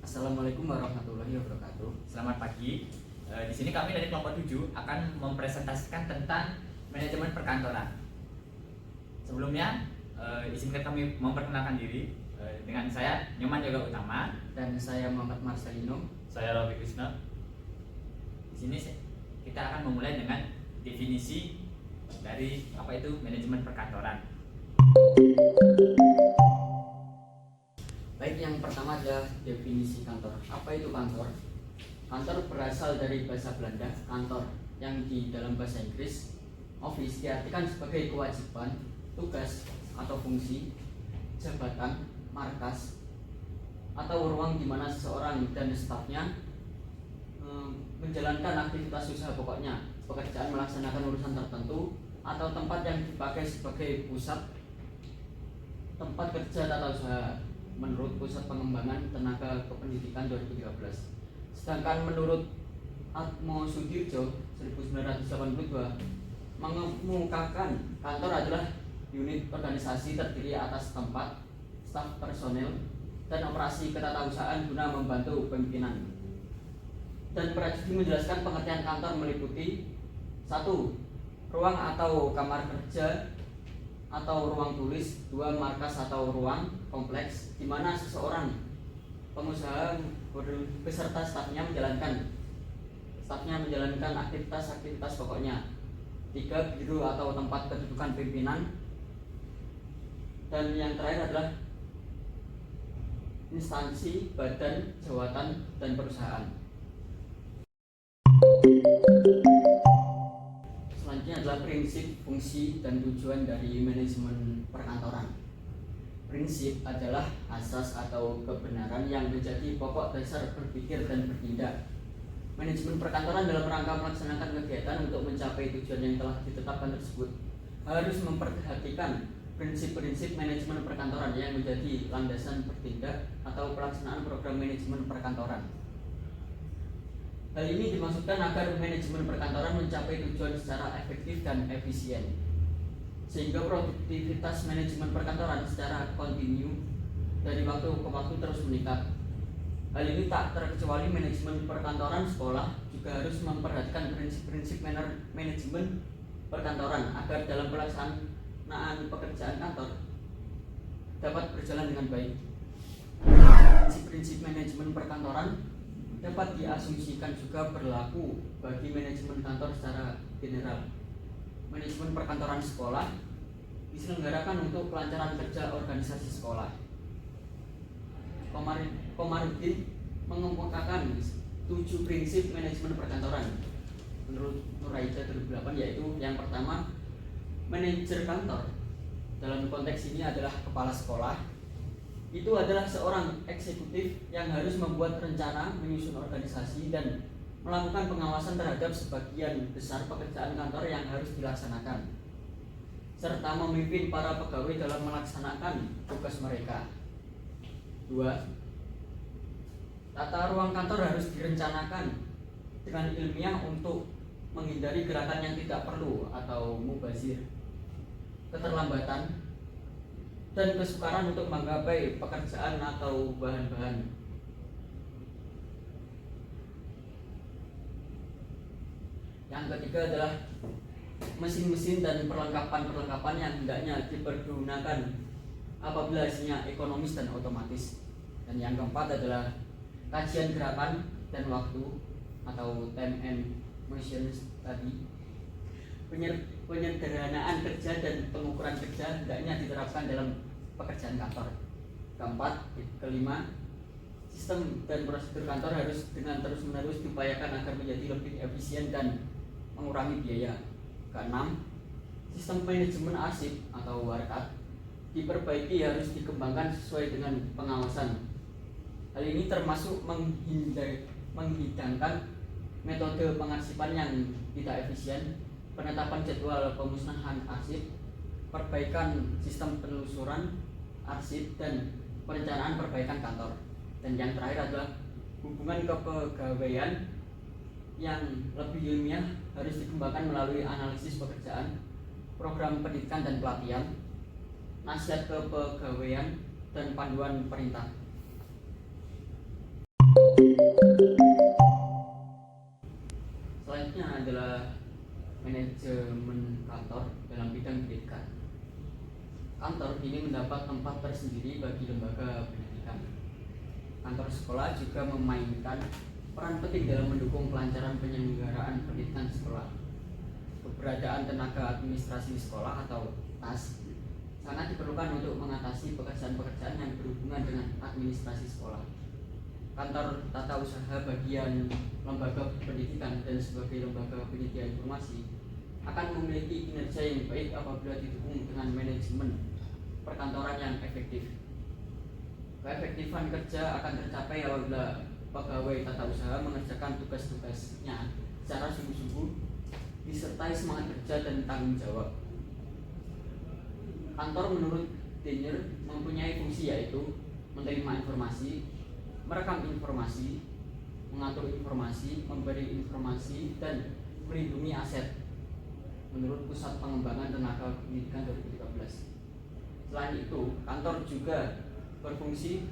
Assalamualaikum warahmatullahi wabarakatuh. Selamat pagi. Di sini kami dari kelompok 7 akan mempresentasikan tentang manajemen perkantoran. Sebelumnya, izinkan kami memperkenalkan diri. Dengan saya Nyoman Yoga Utama. Dan saya Muhammad Marcelino. Saya Rafi Krishna. Di sini kita akan memulai dengan definisi dari apa itu manajemen perkantoran. Baik, yang pertama adalah definisi kantor. Apa itu kantor? Kantor berasal dari bahasa Belanda, kantor, yang di dalam bahasa Inggris office diartikan sebagai kewajiban, tugas atau fungsi, jabatan, markas, atau ruang di mana seseorang dan stafnya menjalankan aktivitas usaha pokoknya, pekerjaan melaksanakan urusan tertentu, atau tempat yang dipakai sebagai pusat tempat kerja tata usaha menurut Pusat Pengembangan Tenaga Kependidikan 2013. Sedangkan menurut Atmo Sudirjo 1982 mengemukakan kantor adalah unit organisasi terdiri atas tempat, staf personel, dan operasi ketatausahaan guna membantu pimpinan. Dan Prajudi menjelaskan pengertian kantor meliputi 1. Ruang atau kamar kerja atau ruang tulis. 2. Markas atau ruang kompleks di mana seseorang pengusaha beserta stafnya menjalankan aktivitas pokoknya. 3. Biro atau tempat kedudukan pimpinan. Dan yang terakhir adalah instansi, badan, jawatan, dan perusahaan. Selanjutnya adalah prinsip, fungsi, dan tujuan dari manajemen perkantoran. Prinsip adalah asas atau kebenaran yang menjadi pokok dasar berpikir dan bertindak. Manajemen perkantoran dalam rangka melaksanakan kegiatan untuk mencapai tujuan yang telah ditetapkan tersebut harus memperhatikan prinsip-prinsip manajemen perkantoran yang menjadi landasan bertindak atau pelaksanaan program manajemen perkantoran. Hal ini dimaksudkan agar manajemen perkantoran mencapai tujuan secara efektif dan efisien, sehingga produktivitas manajemen perkantoran secara kontinu dari waktu ke waktu terus meningkat. Hal ini tak terkecuali manajemen perkantoran sekolah juga harus memperhatikan prinsip-prinsip manajemen perkantoran agar dalam pelaksanaan pekerjaan kantor dapat berjalan dengan baik. Prinsip-prinsip manajemen perkantoran dapat diasumsikan juga berlaku bagi manajemen kantor secara general. Manajemen perkantoran sekolah diselenggarakan untuk kelancaran kerja organisasi sekolah. Komarudin mengemukakan 7 prinsip manajemen perkantoran menurut Nuraida 2008, yaitu yang pertama, manajer kantor dalam konteks ini adalah kepala sekolah. Itu adalah seorang eksekutif yang harus membuat rencana, menyusun organisasi, dan melakukan pengawasan terhadap sebagian besar pekerjaan kantor yang harus dilaksanakan, serta memimpin para pegawai dalam melaksanakan tugas mereka. 2. Tata ruang kantor harus direncanakan dengan ilmiah untuk menghindari gerakan yang tidak perlu atau mubazir, keterlambatan, dan kesukaran untuk menggapai pekerjaan atau bahan-bahan. Yang ketiga adalah mesin-mesin dan perlengkapan-perlengkapan yang hendaknya dipergunakan apabila hasilnya ekonomis dan otomatis. Dan yang keempat adalah kajian gerakan dan waktu atau time and motion tadi. Penyederhanaan kerja dan pengukuran kerja hendaknya diterapkan dalam pekerjaan kantor. Kelima, sistem dan prosedur kantor harus dengan terus-menerus diupayakan agar menjadi lebih efisien dan mengurangi biaya. Keenam, sistem manajemen arsip atau warkat diperbaiki, harus dikembangkan sesuai dengan pengawasan. Hal ini termasuk menghidangkan metode pengarsipan yang tidak efisien, penetapan jadwal pemusnahan arsip, perbaikan sistem penelusuran arsip, dan perencanaan perbaikan kantor. Dan yang terakhir adalah hubungan kepegawaian yang lebih ilmiah harus dikembangkan melalui analisis pekerjaan, program pendidikan dan pelatihan, nasihat kepegawaian, dan panduan perintah. terdapat tempat tersendiri bagi lembaga pendidikan. Kantor sekolah juga memainkan peran penting dalam mendukung kelancaran penyelenggaraan pendidikan sekolah. Keberadaan tenaga administrasi sekolah atau TAS sangat diperlukan untuk mengatasi pekerjaan-pekerjaan yang berhubungan dengan administrasi sekolah. Kantor tata usaha bagian lembaga pendidikan dan sebagai lembaga penyedia informasi akan memiliki kinerja yang baik apabila didukung dengan manajemen perkantoran yang efektif. Keefektifan kerja akan tercapai apabila pegawai tata usaha mengerjakan tugas-tugasnya secara sungguh-sungguh, disertai semangat kerja dan tanggung jawab. Kantor menurut Denyer mempunyai fungsi yaitu menerima informasi, merekam informasi, mengatur informasi, memberi informasi, dan melindungi aset menurut Pusat Pengembangan Tenaga Pendidikan 2013. Selain itu, kantor juga berfungsi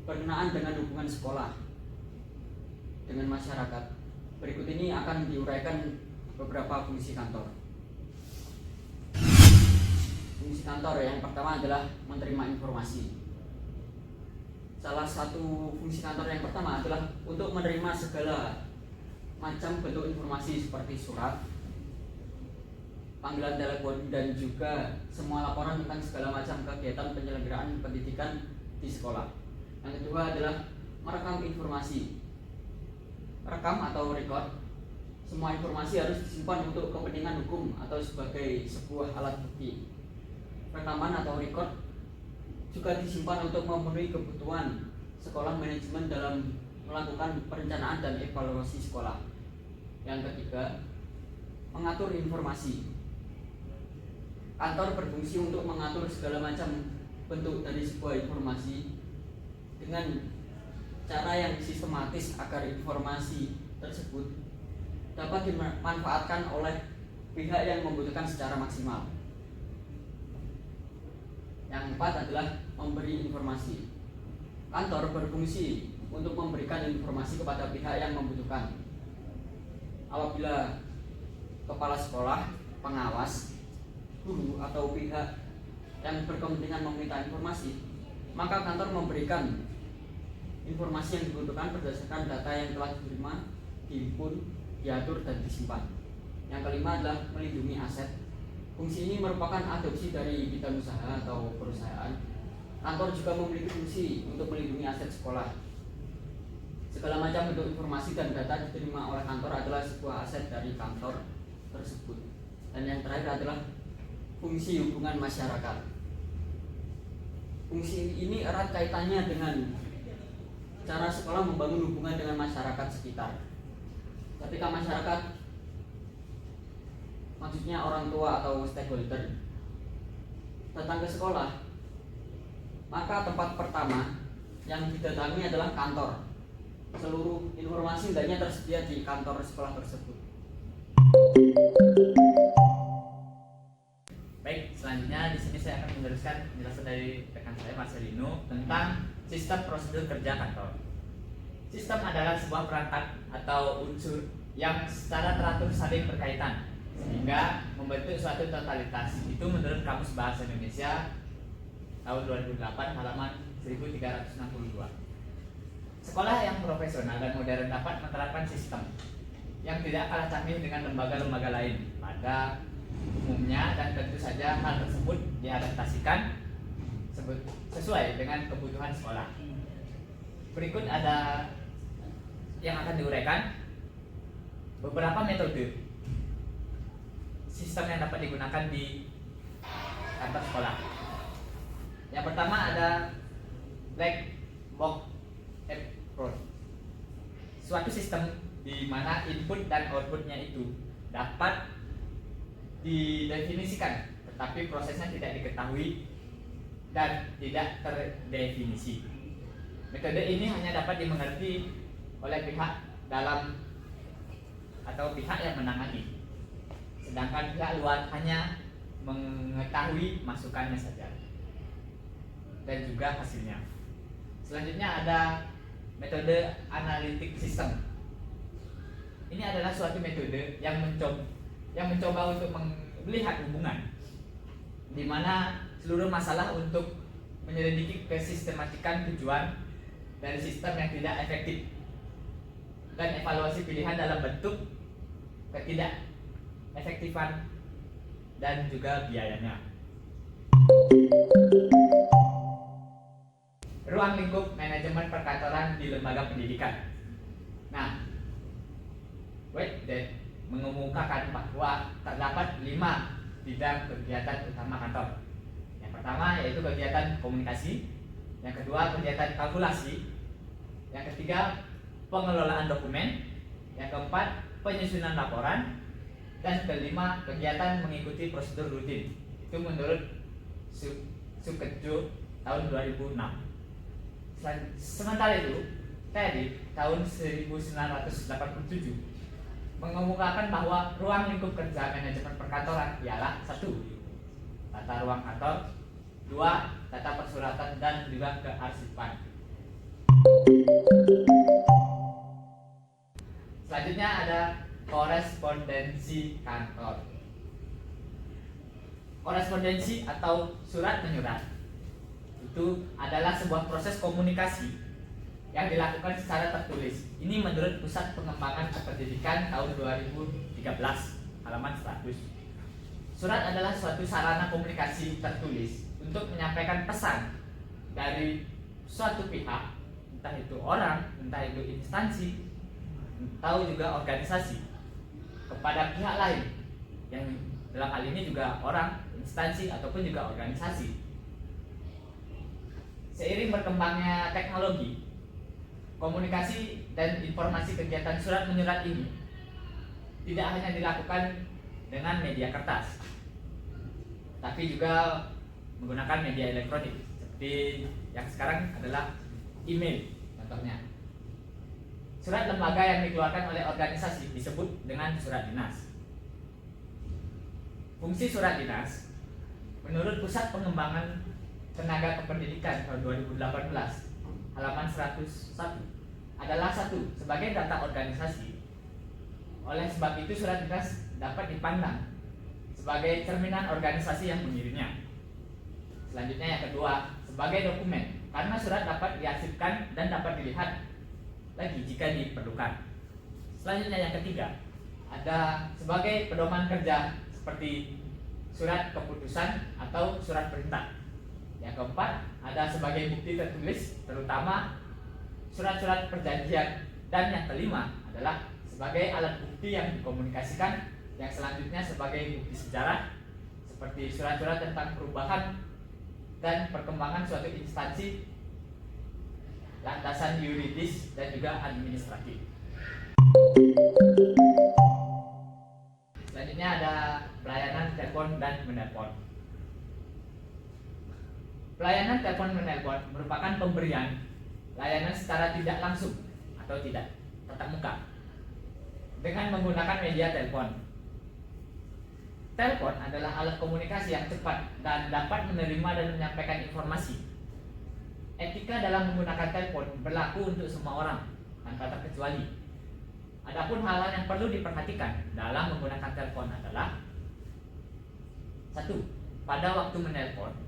berkenaan dengan hubungan sekolah dengan masyarakat. Berikut ini akan diuraikan beberapa fungsi kantor. Fungsi kantor yang pertama adalah menerima informasi. Salah satu fungsi kantor yang pertama adalah untuk menerima segala macam bentuk informasi seperti surat, panggilan telepon, dan juga semua laporan tentang segala macam kegiatan penyelenggaraan pendidikan di sekolah. Yang kedua adalah merekam informasi. Rekam atau record, semua informasi harus disimpan untuk kepentingan hukum atau sebagai sebuah alat bukti. Rekaman atau record juga disimpan untuk memenuhi kebutuhan sekolah manajemen dalam melakukan perencanaan dan evaluasi sekolah. Yang ketiga, mengatur informasi. Kantor berfungsi untuk mengatur segala macam bentuk dari sebuah informasi dengan cara yang sistematis agar informasi tersebut dapat dimanfaatkan oleh pihak yang membutuhkan secara maksimal. Yang keempat adalah memberi informasi. Kantor berfungsi untuk memberikan informasi kepada pihak yang membutuhkan. Apabila kepala sekolah, pengawas, guru, atau pihak yang berkepentingan meminta informasi, maka kantor memberikan informasi yang dibutuhkan berdasarkan data yang telah diterima, dihimpun, diatur, dan disimpan. Yang kelima adalah melindungi aset. Fungsi ini merupakan adopsi dari bidang usaha atau perusahaan. Kantor juga memiliki fungsi untuk melindungi aset sekolah. Segala macam bentuk informasi dan data diterima oleh kantor adalah sebuah aset dari kantor tersebut. Dan yang terakhir adalah fungsi hubungan masyarakat. Fungsi ini erat kaitannya dengan cara sekolah membangun hubungan dengan masyarakat sekitar. Ketika masyarakat, maksudnya orang tua atau stakeholder, datang ke sekolah, maka tempat pertama yang didatangi adalah kantor. Seluruh informasi hendaknya tersedia di kantor sekolah tersebut. Baik, selanjutnya di sini saya akan meneruskan penjelasan dari rekan saya Marcelino tentang sistem prosedur kerja kantor. Sistem adalah sebuah perangkat atau unsur yang secara teratur saling berkaitan sehingga membentuk suatu totalitas. Itu menurut Kamus Bahasa Indonesia tahun 2008 halaman 1362. Sekolah yang profesional dan modern dapat menerapkan sistem yang tidak kalah canggih dengan lembaga-lembaga lain pada umumnya, dan tentu saja hal tersebut diadaptasikan sesuai dengan kebutuhan sekolah. Berikut ada yang akan diuraikan beberapa metode sistem yang dapat digunakan di kantor sekolah. Yang pertama ada black box approach, suatu sistem di mana input dan outputnya itu dapat didefinisikan, tetapi prosesnya tidak diketahui dan tidak terdefinisi. Metode ini hanya dapat dimengerti oleh pihak dalam atau pihak yang menangani, sedangkan pihak luar hanya mengetahui masukannya saja dan juga hasilnya. Selanjutnya ada metode analytic system. Ini adalah suatu metode yang mencoba untuk melihat hubungan di mana seluruh masalah untuk menyelidiki kesistematikan tujuan dari sistem yang tidak efektif dan evaluasi pilihan dalam bentuk ketidak efektifan dan juga biayanya. Ruang lingkup manajemen perkantoran di lembaga pendidikan. Nah, Whitehead mengemukakan bahwa terdapat 5 bidang kegiatan utama kantor. Yang pertama yaitu kegiatan komunikasi, yang kedua kegiatan kalkulasi, yang ketiga pengelolaan dokumen, yang keempat penyusunan laporan, dan kelima kegiatan mengikuti prosedur rutin. Itu menurut Sukejo tahun 2006. Sementara itu, Terry tahun 1987 mengemukakan bahwa ruang lingkup kerja manajemen perkantoran ialah 1. Tata ruang kantor, 2. Tata persuratan dan juga kearsipan. Selanjutnya ada korespondensi kantor. Korespondensi atau surat menyurat itu adalah sebuah proses komunikasi yang dilakukan secara tertulis. Ini menurut Pusat Pengembangan Kependidikan tahun 2013 halaman 100. Surat adalah suatu sarana komunikasi tertulis untuk menyampaikan pesan dari suatu pihak, entah itu orang, entah itu instansi, atau juga organisasi, kepada pihak lain yang dalam hal ini juga orang, instansi ataupun juga organisasi. Seiring berkembangnya teknologi, komunikasi dan informasi kegiatan surat menyurat ini tidak hanya dilakukan dengan media kertas, tapi juga menggunakan media elektronik seperti yang sekarang adalah email contohnya. Surat lembaga yang dikeluarkan oleh organisasi disebut dengan surat dinas. Fungsi surat dinas menurut Pusat Pengembangan Tenaga Kependidikan tahun 2018 halaman 101 adalah 1. Sebagai data organisasi. Oleh sebab itu surat dinas dapat dipandang sebagai cerminan organisasi yang mengirimnya. Selanjutnya yang kedua, sebagai dokumen, karena surat dapat diarsipkan dan dapat dilihat lagi jika diperlukan. Selanjutnya yang ketiga, ada sebagai pedoman kerja seperti surat keputusan atau surat perintah. Yang keempat, ada sebagai bukti tertulis, terutama surat-surat perjanjian. Dan yang kelima adalah sebagai alat bukti yang dikomunikasikan, yang selanjutnya sebagai bukti sejarah seperti surat-surat tentang perubahan dan perkembangan suatu instansi, landasan yuridis dan juga administratif. Selanjutnya ada pelayanan telepon dan menelpon. Pelayanan telepon menelpon merupakan pemberian layanan secara tidak langsung atau tidak tatap muka dengan menggunakan media telepon. Telepon adalah alat komunikasi yang cepat dan dapat menerima dan menyampaikan informasi. Etika dalam menggunakan telepon berlaku untuk semua orang tanpa terkecuali. Adapun hal-hal yang perlu diperhatikan dalam menggunakan telepon adalah 1. Pada waktu menelpon,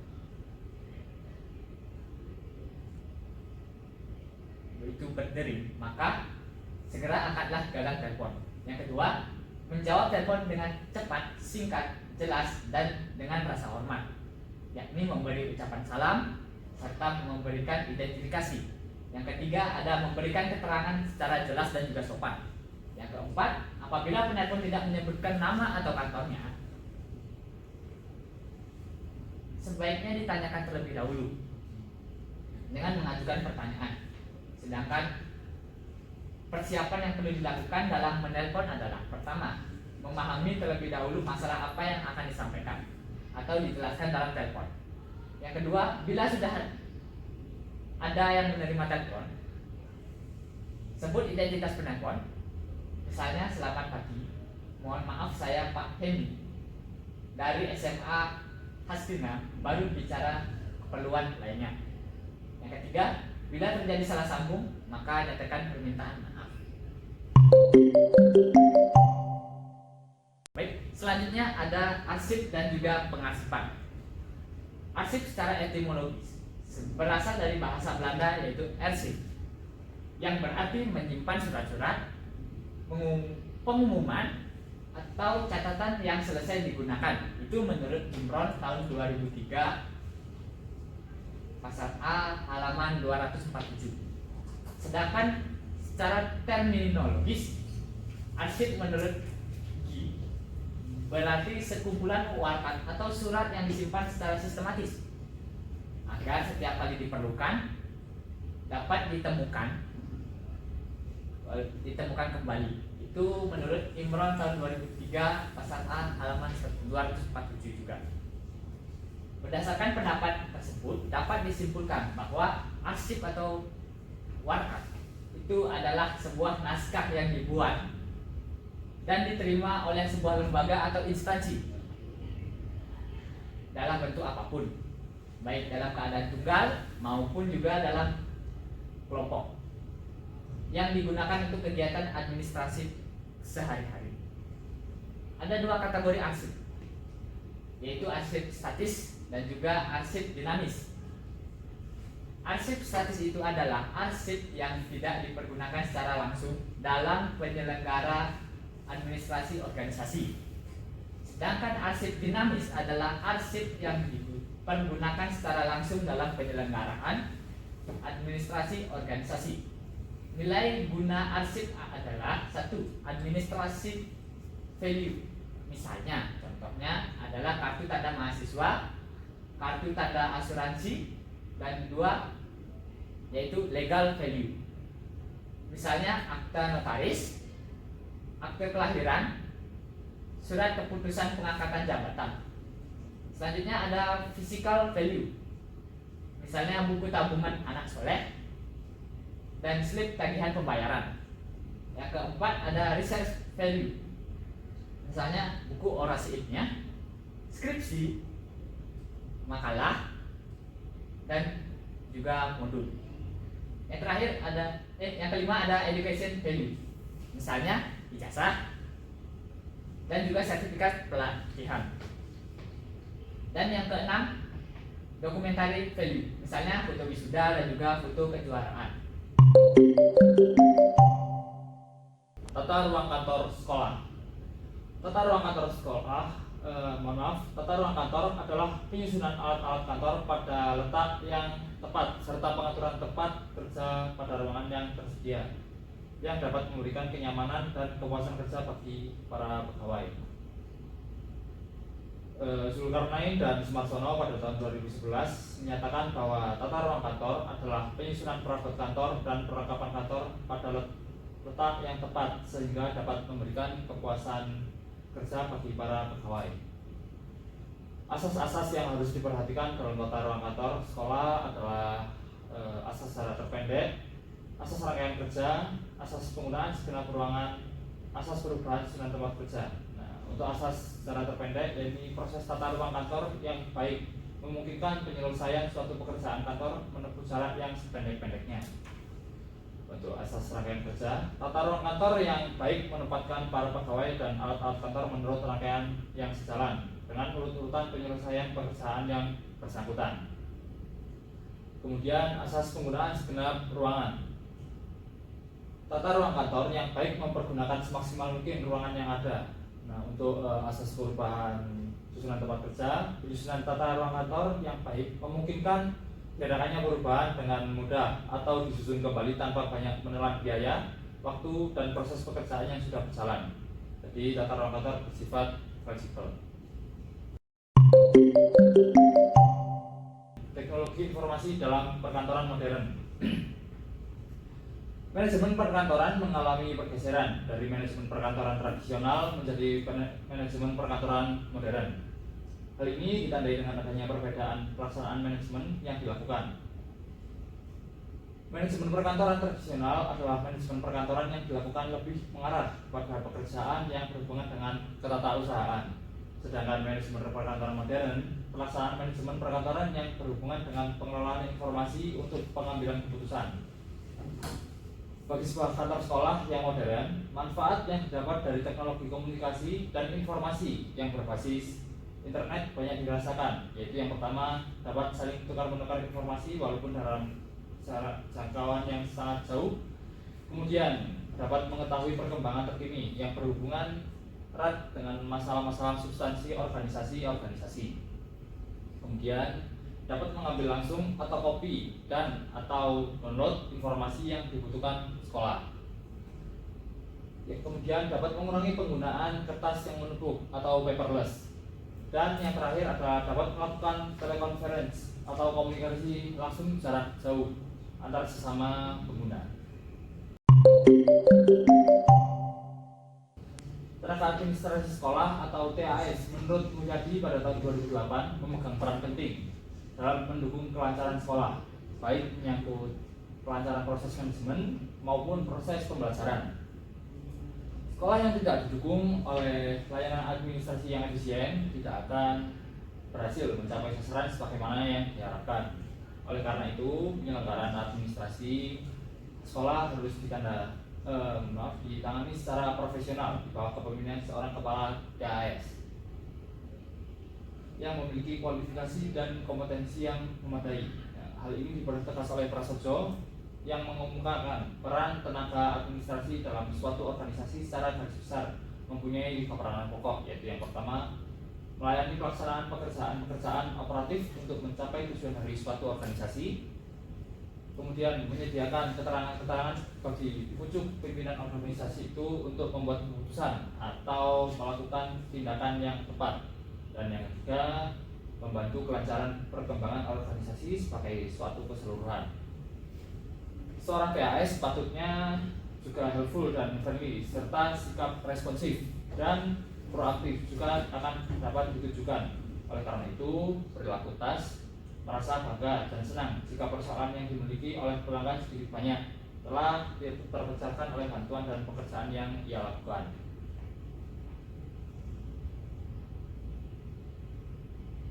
itu berdering, maka segera angkatlah gagang telepon. Yang kedua, menjawab telepon dengan cepat, singkat, jelas, dan dengan rasa hormat, yakni memberi ucapan salam serta memberikan identifikasi. Yang ketiga, ada memberikan keterangan secara jelas dan juga sopan. Yang keempat, apabila penelpon tidak menyebutkan nama atau kantornya, sebaiknya ditanyakan terlebih dahulu dengan mengajukan pertanyaan. Sedangkan persiapan yang perlu dilakukan dalam menelpon adalah: pertama, memahami terlebih dahulu masalah apa yang akan disampaikan atau dijelaskan dalam telepon. Yang kedua, bila sudah ada yang menerima telepon, sebut identitas penelpon. Misalnya, selamat pagi, mohon maaf saya Pak Hemi dari SMA Hastina, baru bicara keperluan lainnya. Yang ketiga, bila terjadi salah sambung, maka nyatakan permintaan maaf. Baik, selanjutnya ada arsip dan juga pengarsipan. Arsip secara etimologis berasal dari bahasa Belanda yaitu arsip, yang berarti menyimpan surat-surat, pengumuman, atau catatan yang selesai digunakan. Itu menurut Imron tahun 2003 pasal A halaman 247. Sedangkan secara terminologis, arsip menurut G berarti sekumpulan warkat atau surat yang disimpan secara sistematis agar setiap kali diperlukan dapat ditemukan kembali. Itu menurut Imron tahun 2003 pasal A halaman 247 juga. Berdasarkan pendapat tersebut dapat disimpulkan bahwa arsip atau warkat itu adalah sebuah naskah yang dibuat dan diterima oleh sebuah lembaga atau instansi dalam bentuk apapun, baik dalam keadaan tunggal maupun juga dalam kelompok, yang digunakan untuk kegiatan administrasi sehari-hari. Ada dua kategori arsip, yaitu arsip statis dan juga arsip dinamis. Arsip statis itu adalah arsip yang tidak dipergunakan secara langsung dalam penyelenggara administrasi organisasi. Sedangkan arsip dinamis adalah arsip yang dipergunakan secara langsung dalam penyelenggaraan administrasi organisasi. Nilai guna arsip adalah 1. Administrasi value. Misalnya, contohnya adalah kartu tanda mahasiswa, kartu tanda asuransi, dan 2 yaitu legal value. Misalnya akta notaris, akte kelahiran, surat keputusan pengangkatan jabatan. Selanjutnya ada physical value. Misalnya buku tabungan anak soleh dan slip tagihan pembayaran. Yang keempat ada research value. Misalnya buku orasi ilmiah, skripsi, makalah, dan juga modul. Yang terakhir yang kelima ada education value. Misalnya ijazah dan juga sertifikat pelatihan. Dan yang keenam documentary value. Misalnya foto wisuda dan juga foto kejuaraan. Tata ruang kantor sekolah. Tata ruang kantor sekolah, tata ruang kantor adalah penyusunan alat-alat kantor pada letak yang tepat serta pengaturan tepat kerja pada ruangan yang tersedia yang dapat memberikan kenyamanan dan kepuasan kerja bagi para pegawai. Zulkarnain dan Sumarsono pada tahun 2011 menyatakan bahwa tata ruang kantor adalah penyusunan perabot kantor dan perlengkapan kantor pada letak yang tepat sehingga dapat memberikan kepuasan kerja bagi para pegawai. Asas-asas yang harus diperhatikan dalam tata ruang kantor sekolah adalah asas secara terpendek, asas rangkaian kerja, asas penggunaan segenap ruangan, asas perubahan susunan tempat kerja. Untuk asas secara terpendek, yaitu proses tata ruang kantor yang baik memungkinkan penyelesaian suatu pekerjaan kantor menempuh jarak yang sependek-pendeknya. Untuk asas rangkaian kerja, tata ruang kantor yang baik menempatkan para pegawai dan alat-alat kantor menurut rangkaian yang sejalan dengan urut-urutan penyelesaian pekerjaan yang bersangkutan. Kemudian asas penggunaan segenap ruangan. Tata ruang kantor yang baik mempergunakan semaksimal mungkin ruangan yang ada. Untuk asas perubahan susunan tempat kerja, penyusunan tata ruang kantor yang baik memungkinkan diadakannya perubahan dengan mudah atau disusun kembali tanpa banyak menelan biaya, waktu, dan proses pekerjaan yang sudah berjalan. Jadi tata ruang kantor bersifat fleksibel. Teknologi informasi dalam perkantoran modern. Manajemen perkantoran mengalami pergeseran dari manajemen perkantoran tradisional menjadi manajemen perkantoran modern. Hal ini ditandai dengan adanya perbedaan pelaksanaan manajemen yang dilakukan. Manajemen perkantoran tradisional adalah manajemen perkantoran yang dilakukan lebih mengarah pada pekerjaan yang berhubungan dengan ketatausahaan. Sedangkan manajemen perkantoran modern, pelaksanaan manajemen perkantoran yang berhubungan dengan pengelolaan informasi untuk pengambilan keputusan. Bagi sebuah kantor sekolah yang modern, manfaat yang didapat dari teknologi komunikasi dan informasi yang berbasis internet banyak dirasakan, yaitu yang pertama dapat saling tukar-menukar informasi walaupun dalam jangkauan yang sangat jauh. Kemudian dapat mengetahui perkembangan terkini yang berhubungan erat dengan masalah-masalah substansi organisasi. Kemudian dapat mengambil langsung fotokopi dan atau download informasi yang dibutuhkan sekolah. Kemudian dapat mengurangi penggunaan kertas yang menumpuk atau paperless. Dan yang terakhir adalah dapat melakukan telekonferensi atau komunikasi langsung jarak jauh antar sesama pengguna. Tenaga administrasi sekolah atau TAS menurut Mulyadi pada tahun 2008 memegang peran penting dalam mendukung kelancaran sekolah, baik menyangkut kelancaran proses manajemen maupun proses pembelajaran. Sekolah yang tidak didukung oleh layanan administrasi yang efisien tidak akan berhasil mencapai sasaran sebagaimana yang diharapkan. Oleh karena itu, penyelenggaraan administrasi sekolah harus ditangani secara profesional di bawah kepemimpinan seorang kepala TAS yang memiliki kualifikasi dan kompetensi yang memadai. Hal ini dipertegas oleh Prasojo yang mengemukakan peran tenaga administrasi dalam suatu organisasi secara garis besar mempunyai 5 peranan pokok, yaitu yang pertama melayani pelaksanaan pekerjaan operatif untuk mencapai tujuan dari suatu organisasi. Kemudian menyediakan keterangan-keterangan bagi pucuk pimpinan organisasi itu untuk membuat keputusan atau melakukan tindakan yang tepat. Dan yang ketiga, membantu kelancaran perkembangan organisasi sebagai suatu keseluruhan. Seorang TAS sepatutnya juga helpful dan friendly serta sikap responsif dan proaktif juga akan dapat ditujukan. Oleh karena itu, perilaku TAS merasa bangga dan senang jika persoalan yang dimiliki oleh pelanggan sedikit banyak telah terpecahkan oleh bantuan dan pekerjaan yang ia lakukan.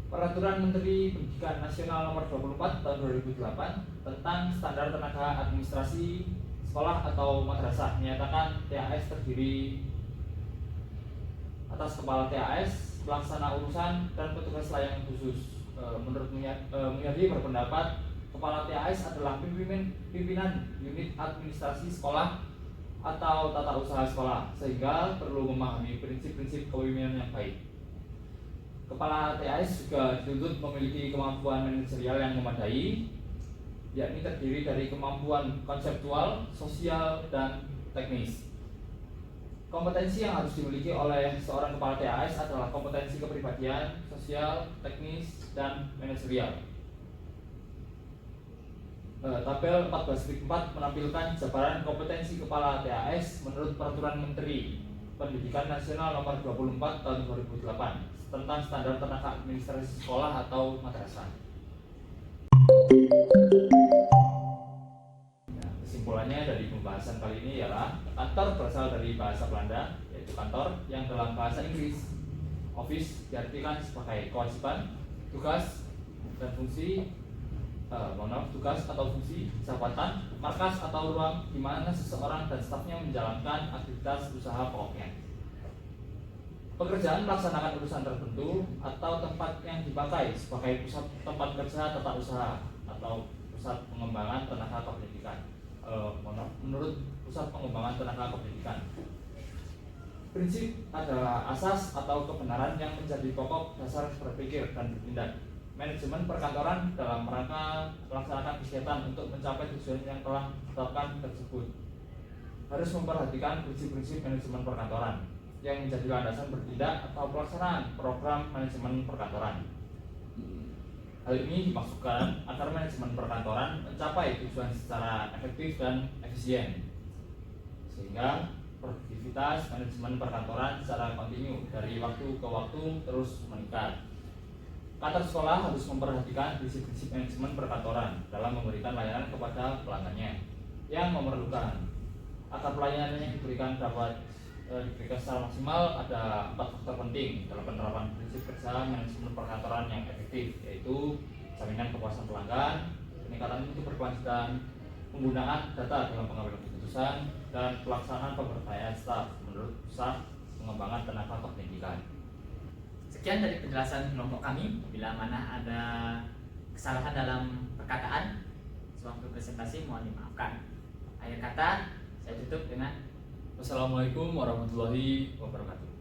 Peraturan Menteri Pendidikan Nasional Nomor 24 Tahun 2008 tentang standar tenaga administrasi sekolah atau madrasah menyatakan TAS terdiri atas kepala TAS, pelaksana urusan, dan petugas layanan khusus. Menurut Mulyadi berpendapat kepala TAS adalah pimpinan unit administrasi sekolah atau tata usaha sekolah, sehingga perlu memahami prinsip-prinsip kepemimpinan yang baik. Kepala TAS juga dituntut memiliki kemampuan manajerial yang memadai, yakni terdiri dari kemampuan konseptual, sosial, dan teknis. Kompetensi yang harus dimiliki oleh seorang kepala TAS adalah kompetensi kepribadian, sosial, teknis, dan manajerial. Tabel 14.4 menampilkan jabaran kompetensi kepala TAS menurut Peraturan Menteri Pendidikan Nasional Nomor 24 Tahun 2008 tentang standar tenaga administrasi sekolah atau madrasah. Kesimpulannya dari pembahasan kali ini ialah kantor berasal dari bahasa Belanda, yaitu kantor, yang dalam bahasa Inggris office diartikan sebagai kewajiban, tugas, dan fungsi tugas atau fungsi, jabatan, markas atau ruang di mana seseorang dan stafnya menjalankan aktivitas usaha pokoknya. Pekerjaan melaksanakan urusan tertentu atau tempat yang dipakai sebagai pusat tempat kerja tata usaha atau pusat pengembangan tenaga kependidikan. Menurut pusat pengembangan tenaga kependidikan, prinsip adalah asas atau kebenaran yang menjadi pokok dasar berpikir dan bertindak. Manajemen perkantoran dalam rangka melaksanakan kegiatan untuk mencapai tujuan yang telah ditetapkan tersebut harus memperhatikan prinsip-prinsip manajemen perkantoran yang menjadi landasan bertindak atau pelaksanaan program manajemen perkantoran. Hal ini dimaksudkan agar manajemen perkantoran mencapai tujuan secara efektif dan efisien, sehingga produktivitas manajemen perkantoran secara kontinu dari waktu ke waktu terus meningkat. Kantor sekolah harus memperhatikan prinsip-prinsip manajemen perkantoran dalam memberikan layanan kepada pelanggannya yang memerlukan. Agar pelayanan yang diberikan dapat diberikan secara maksimal, ada 4 faktor penting dalam penerapan prinsip kerja manajemen perkantoran yang efektif, yaitu jaminan kepuasan pelanggan, peningkatan mutu berkelanjutan, penggunaan data dalam pengambilan keputusan, dan pelaksanaan pemberdayaan staf menurut Pusat Pengembangan Tenaga Kependidikan. Sekian dari penjelasan kelompok kami. Bila mana ada kesalahan dalam perkataan sewaktu presentasi mohon dimaafkan. Akhir kata saya tutup dengan Wassalamualaikum warahmatullahi wabarakatuh.